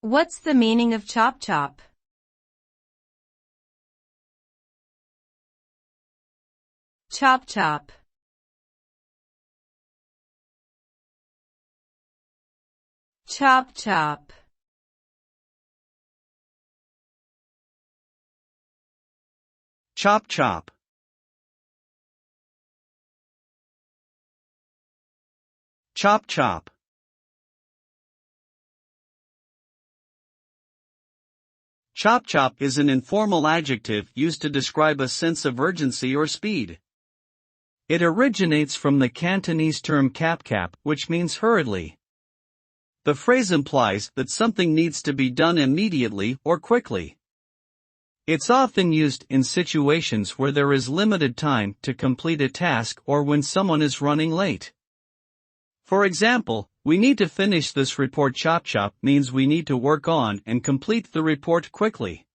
What's the meaning of chop chop? Chop chop. Chop chop. Chop chop. Chop chop. Chop chop is an informal adjective used to describe a sense of urgency or speed. It originates from the Cantonese term kap kap, which means hurriedly. The phrase implies that something needs to be done immediately or quickly. It's often used in situations where there is limited time to complete a task or when someone is running late. For example, we need to finish this report. Chop chop means we need to work on and complete the report quickly.